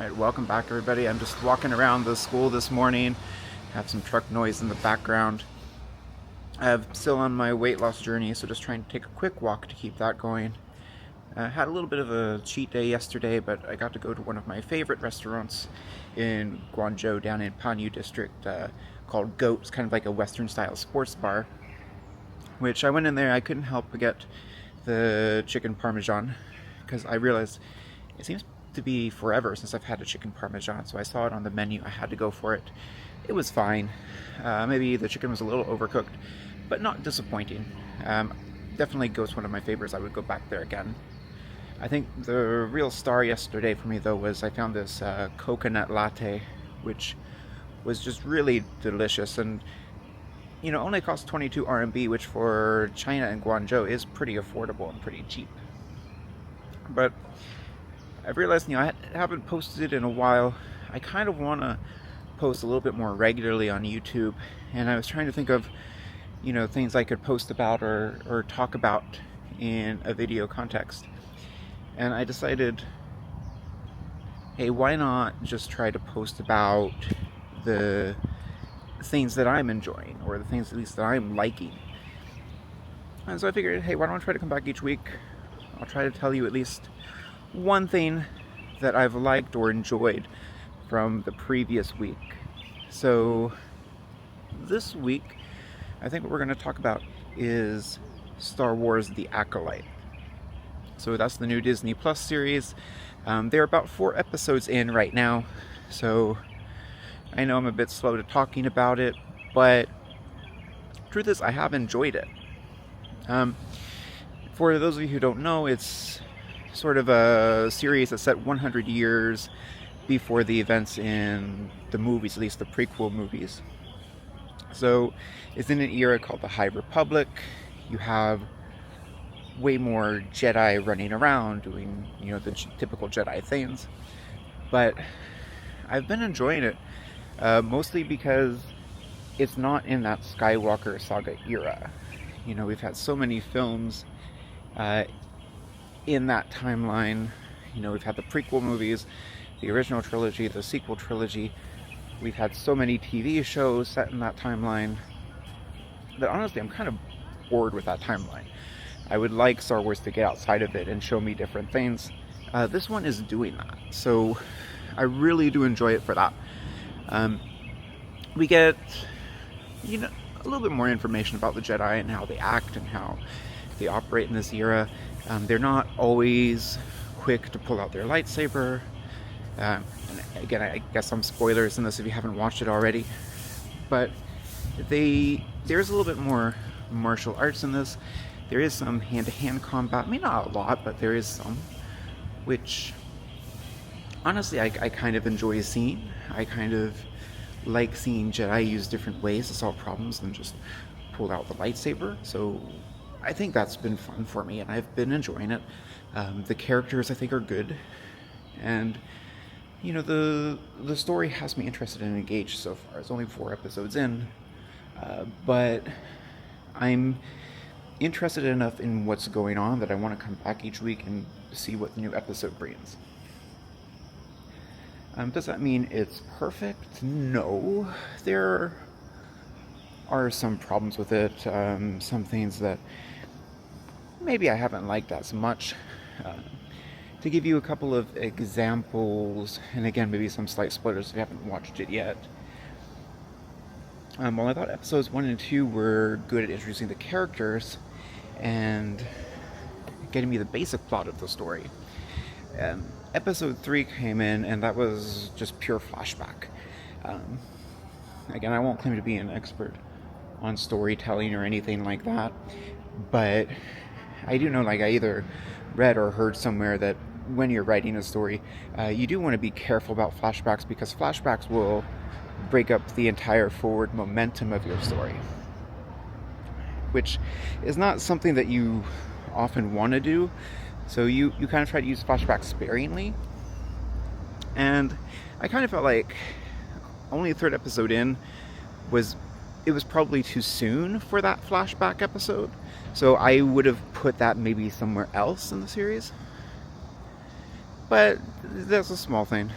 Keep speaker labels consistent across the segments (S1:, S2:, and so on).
S1: Alright, welcome back everybody. I'm just walking around the school this morning. Have some truck noise in the background. I'm still on my weight loss journey, so just trying to take a quick walk to keep that going. I had a little bit of a cheat day yesterday, but I got to go to one of my favorite restaurants in Guangzhou down in Panyu district called Goat. It's kind of like a Western style sports bar, which I went in there. I couldn't help but get the chicken parmesan because I realized it seems to be forever since I've had a chicken parmesan, so I saw it on the menu. I had to go for it. It was fine. Maybe the chicken was a little overcooked, but not disappointing. Definitely Goat's one of my favorites. I would go back there again. I think the real star yesterday for me though was I found this coconut latte, which was just really delicious, and only cost 22 RMB, which for China and Guangzhou is pretty affordable and pretty cheap. But I've realized, I haven't posted in a while. I kind of want to post a little bit more regularly on YouTube, and I was trying to think of, things I could post about or talk about in a video context. And I decided, hey, why not just try to post about the things that I'm enjoying, or the things at least that I'm liking. And so I figured, hey, why don't I try to come back each week? I'll try to tell you at least one thing that I've liked or enjoyed from the previous week. So this week, I think what we're going to talk about is Star Wars: The Acolyte. So that's the new Disney Plus series. They're about 4 episodes in right now, so I know I'm a bit slow to talking about it, but truth is I have enjoyed it. For those of you who don't know, it's sort of a series that's set 100 years before the events in the movies, at least the prequel movies. So it's in an era called the High Republic. You have way more Jedi running around doing, the typical Jedi things. But I've been enjoying it, mostly because it's not in that Skywalker saga era. We've had so many films in that timeline. We've had the prequel movies, the original trilogy, the sequel trilogy. We've had so many TV shows set in that timeline that honestly I'm kind of bored with that timeline. I would like Star Wars to get outside of it and show me different things. This one is doing that, so I really do enjoy it for that. We get, a little bit more information about the Jedi and how they act and how they operate in this era. They're not always quick to pull out their lightsaber. And again, I guess some spoilers in this if you haven't watched it already. But there's a little bit more martial arts in this. There is some hand-to-hand combat. I mean, not a lot, but there is some. Which, honestly, I kind of enjoy seeing. I kind of like seeing Jedi use different ways to solve problems than just pull out the lightsaber. So I think that's been fun for me, and I've been enjoying it. The characters, I think, are good, and the story has me interested and engaged so far. It's only 4 episodes in, but I'm interested enough in what's going on that I want to come back each week and see what the new episode brings. Does that mean it's perfect? No. There are some problems with it, some things that maybe I haven't liked as much. To give you a couple of examples, and again, maybe some slight spoilers if you haven't watched it yet. While I thought episodes 1 and 2 were good at introducing the characters and getting me the basic plot of the story, episode 3 came in, and that was just pure flashback. Again, I won't claim to be an expert on storytelling or anything like that, but I do know, I either read or heard somewhere that when you're writing a story, you do want to be careful about flashbacks, because flashbacks will break up the entire forward momentum of your story, which is not something that you often want to do. So you kind of try to use flashbacks sparingly, and I kind of felt like only the 3rd episode in was probably too soon for that flashback episode, so I would have put that maybe somewhere else in the series. But that's a small thing.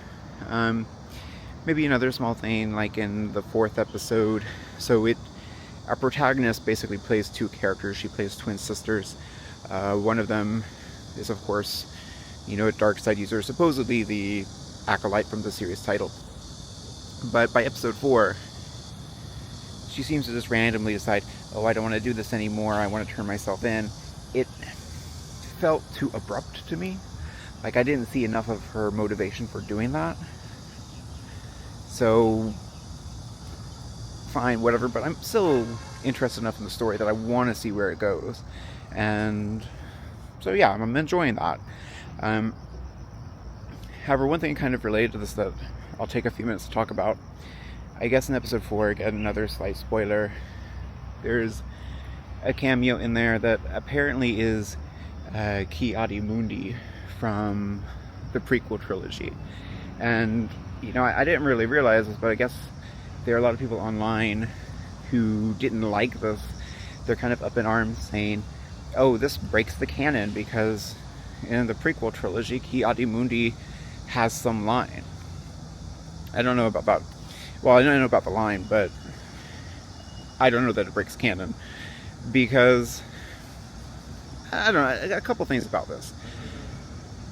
S1: Maybe another small thing, like in the 4th episode, our protagonist basically plays 2 characters. She plays twin sisters. One of them is, of course, a dark side user, supposedly the acolyte from the series title. But by episode 4, she seems to just randomly decide, oh, I don't want to do this anymore, I want to turn myself in. It felt too abrupt to me. Like, I didn't see enough of her motivation for doing that. So, fine, whatever, but I'm still interested enough in the story that I want to see where it goes. And so, yeah, I'm enjoying that. However, one thing kind of related to this that I'll take a few minutes to talk about, I guess in episode 4, again, another slight spoiler, there's a cameo in there that apparently is Ki-Adi-Mundi from the prequel trilogy. And, I didn't really realize this, but I guess there are a lot of people online who didn't like this. They're kind of up in arms saying, oh, this breaks the canon because in the prequel trilogy, Ki-Adi-Mundi has some line. I don't know about that. Well, I don't know about the line, but I don't know that it breaks canon because, I don't know, a couple things about this.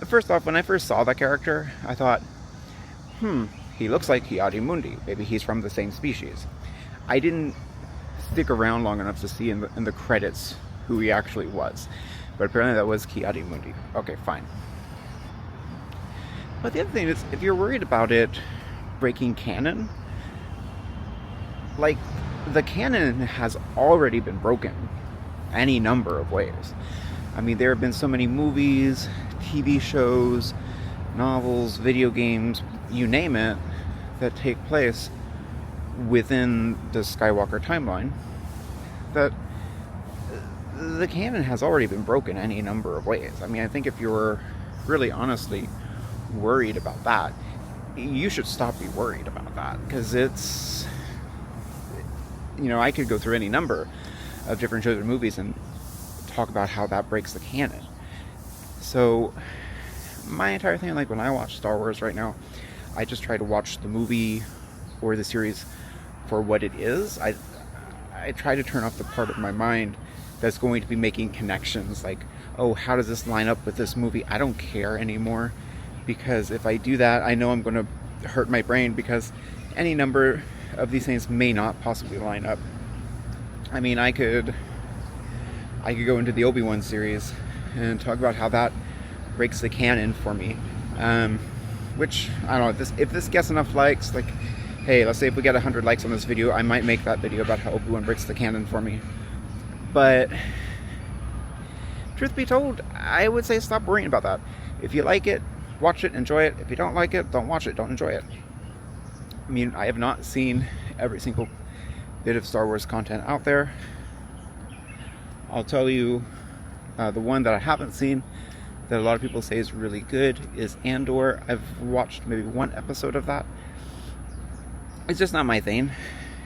S1: First off, when I first saw that character, I thought, he looks like Ki-Adi-Mundi. Maybe he's from the same species. I didn't stick around long enough to see in the credits who he actually was. But apparently that was Ki-Adi-Mundi. Okay, fine. But the other thing is, if you're worried about it breaking canon, like, the canon has already been broken any number of ways. I mean, there have been so many movies, TV shows, novels, video games, you name it, that take place within the Skywalker timeline, that the canon has already been broken any number of ways. I mean, I think if you're really honestly worried about that, you should stop being worried about that, because it's, I could go through any number of different shows or movies and talk about how that breaks the canon. So my entire thing, like when I watch Star Wars right now, I just try to watch the movie or the series for what it is. I try to turn off the part of my mind that's going to be making connections, like, oh, how does this line up with this movie? I don't care anymore, because if I do that, I know I'm going to hurt my brain, because any number of these things may not possibly line up. I mean, I could go into the Obi-Wan series and talk about how that breaks the canon for me, which, I don't know, if this gets enough likes, like, hey, let's say if we get 100 likes on this video, I might make that video about how Obi-Wan breaks the canon for me. But truth be told, I would say stop worrying about that. If you like it, watch it, enjoy it. If you don't like it, don't watch it, don't enjoy it. I mean, I have not seen every single bit of Star Wars content out there. I'll tell you, the one that I haven't seen that a lot of people say is really good is Andor. I've watched maybe 1 episode of that. It's just not my thing.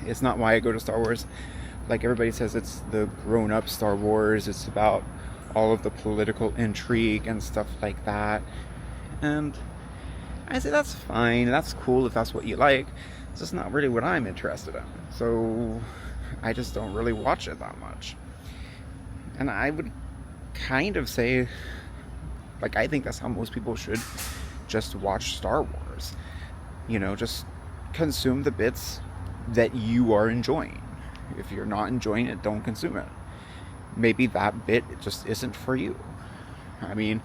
S1: It's not why I go to Star Wars. Like everybody says, it's the grown-up Star Wars. It's about all of the political intrigue and stuff like that. And I say that's fine. That's cool if that's what you like. It's just not really what I'm interested in. So I just don't really watch it that much. And I would kind of say, like, I think that's how most people should just watch Star Wars. Just consume the bits that you are enjoying. If you're not enjoying it, don't consume it. Maybe that bit just isn't for you. I mean,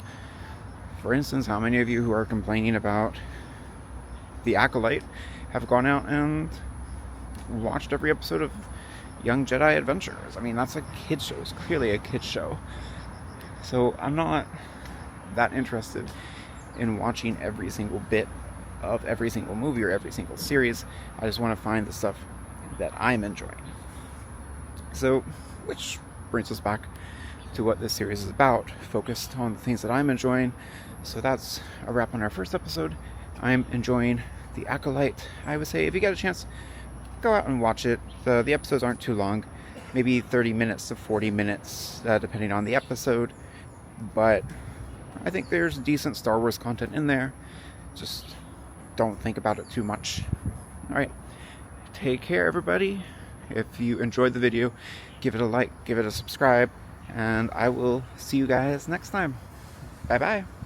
S1: for instance, how many of you who are complaining about The Acolyte have gone out and watched every episode of Young Jedi Adventures? I mean, that's a kid's show. It's clearly a kid's show. So I'm not that interested in watching every single bit of every single movie or every single series. I just want to find the stuff that I'm enjoying. So, which brings us back to what this series is about, focused on the things that I'm enjoying. So that's a wrap on our first episode. I'm enjoying The Acolyte. I would say if you get a chance, go out and watch it. The episodes aren't too long, maybe 30 minutes to 40 minutes, depending on the episode. But I think there's decent Star Wars content in there. Just don't think about it too much. Alright, take care everybody. If you enjoyed the video, give it a like, give it a subscribe, and I will see you guys next time. Bye bye.